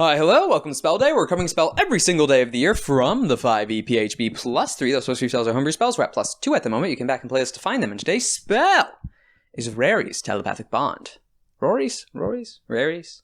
Hi, hello, welcome to Spell Day. We're coming to spell every single day of the year from the 5e PHB +3. Those first 3 spells are homebrew spells. We're at +2 at the moment. You can back and play this to find them. And today's spell is RARY'S Telepathic Bond. Rory's? RARY'S?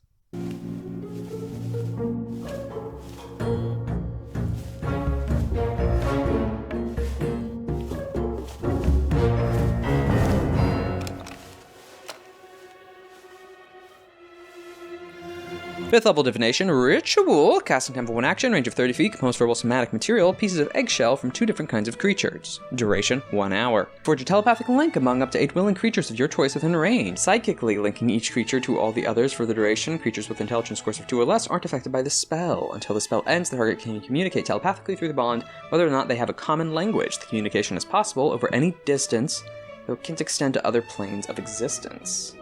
Fifth level divination, ritual, casting time for 1 action, range of 30 feet, composed verbal somatic material, pieces of eggshell from 2 different kinds of creatures. Duration, 1 hour. Forge a telepathic link among up to 8 willing creatures of your choice within range, psychically linking each creature to all the others for the duration. Creatures with intelligence scores of 2 or less aren't affected by the spell. Until the spell ends, the target can communicate telepathically through the bond, whether or not they have a common language. The communication is possible over any distance, though it can't extend to other planes of existence.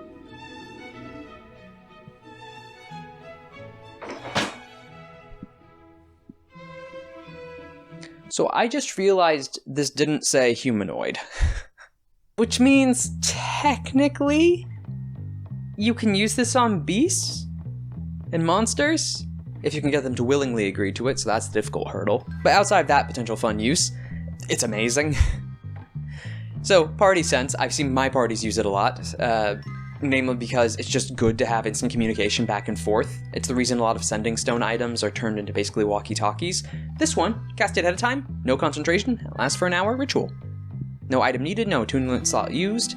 So I just realized this didn't say humanoid. Which means, technically, you can use this on beasts and monsters, if you can get them to willingly agree to it, so that's the difficult hurdle. But outside of that potential fun use, it's amazing. So, party sense, I've seen my parties use it a lot. Namely because it's just good to have instant communication back and forth. It's the reason a lot of sending stone items are turned into basically walkie-talkies. This one, cast it ahead of time, no concentration, lasts for an hour, ritual. No item needed, no attunement slot used,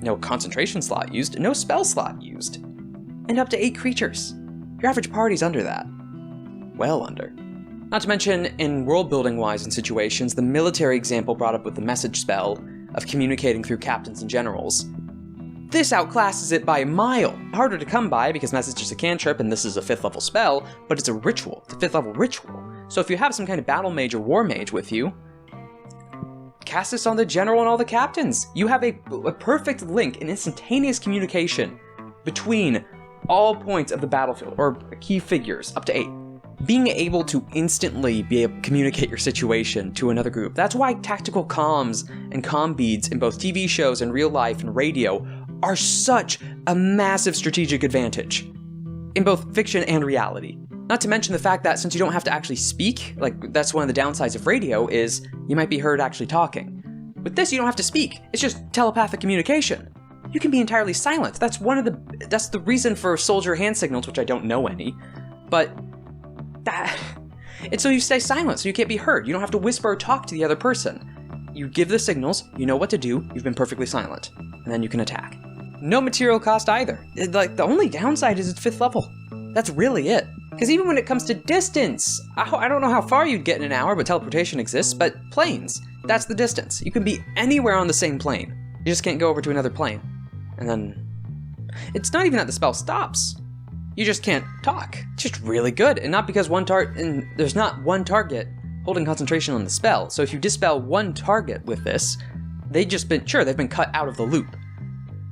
no concentration slot used, no spell slot used. And up to 8 creatures. Your average party's under that. Well under. Not to mention, in world-building wise in situations, the military example brought up with the message spell of communicating through captains and generals. This outclasses it by a mile. Harder to come by because message is a cantrip and this is a 5th level spell, but it's a ritual. It's a 5th level ritual. So if you have some kind of battle mage or war mage with you, cast this on the general and all the captains. You have a perfect link in instantaneous communication between all points of the battlefield, or key figures, up to 8. Being able to instantly communicate your situation to another group. That's why tactical comms and comm beads in both TV shows and real life and radio are such a massive strategic advantage in both fiction and reality. Not to mention the fact that since you don't have to actually speak, like that's one of the downsides of radio is you might be heard actually talking. With this, you don't have to speak. It's just telepathic communication. You can be entirely silent. That's the reason for soldier hand signals, which I don't know any, but it's so you stay silent, so you can't be heard. You don't have to whisper or talk to the other person. You give the signals, you know what to do, you've been perfectly silent, and then you can attack. No material cost either. The only downside is it's 5th level. That's really it. Because even when it comes to distance, I don't know how far you'd get in an hour, but teleportation exists, but planes, that's the distance. You can be anywhere on the same plane. You just can't go over to another plane. And then, it's not even that the spell stops. You just can't talk. It's just really good, and not because there's not one target holding concentration on the spell. So if you dispel one target with this, they've been cut out of the loop.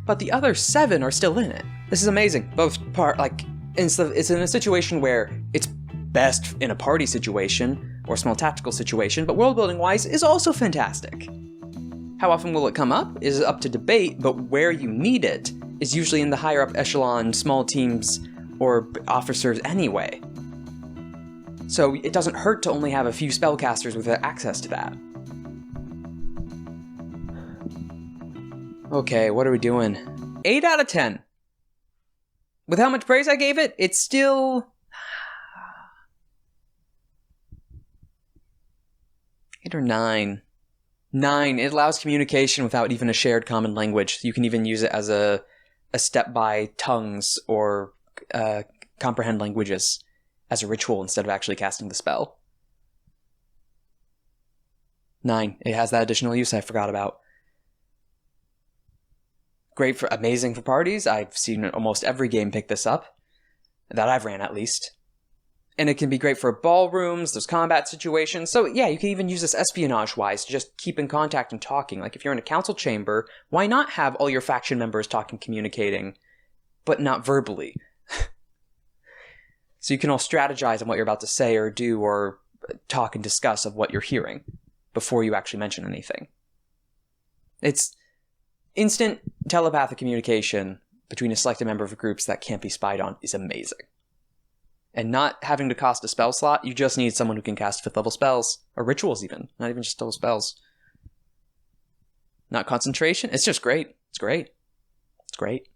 But the other 7 are still in it. This is amazing. It's in a situation where it's best in a party situation or a small tactical situation, but world building wise is also fantastic. How often will it come up is up to debate, but where you need it is usually in the higher up echelon, small teams, or officers anyway. So it doesn't hurt to only have a few spellcasters with access to that. Okay, what are we doing? 8 out of 10. With how much praise I gave it, it's still 8 or 9. 9. It allows communication without even a shared common language. You can even use it as a step by tongues or comprehend languages as a ritual instead of actually casting the spell. 9. It has that additional use I forgot about. Amazing for parties. I've seen almost every game pick this up. That I've ran, at least. And it can be great for ballrooms, there's combat situations. So yeah, you can even use this espionage-wise to just keep in contact and talking. Like if you're in a council chamber, why not have all your faction members talking, communicating, but not verbally? So you can all strategize on what you're about to say or do or talk and discuss of what you're hearing before you actually mention anything. It's instant telepathic communication between a selected member of groups that can't be spied on is amazing. and not having to cost a spell slot. You just need someone who can cast 5th level spells, or rituals even, not even just double spells. Not concentration. It's just great. It's great. It's great.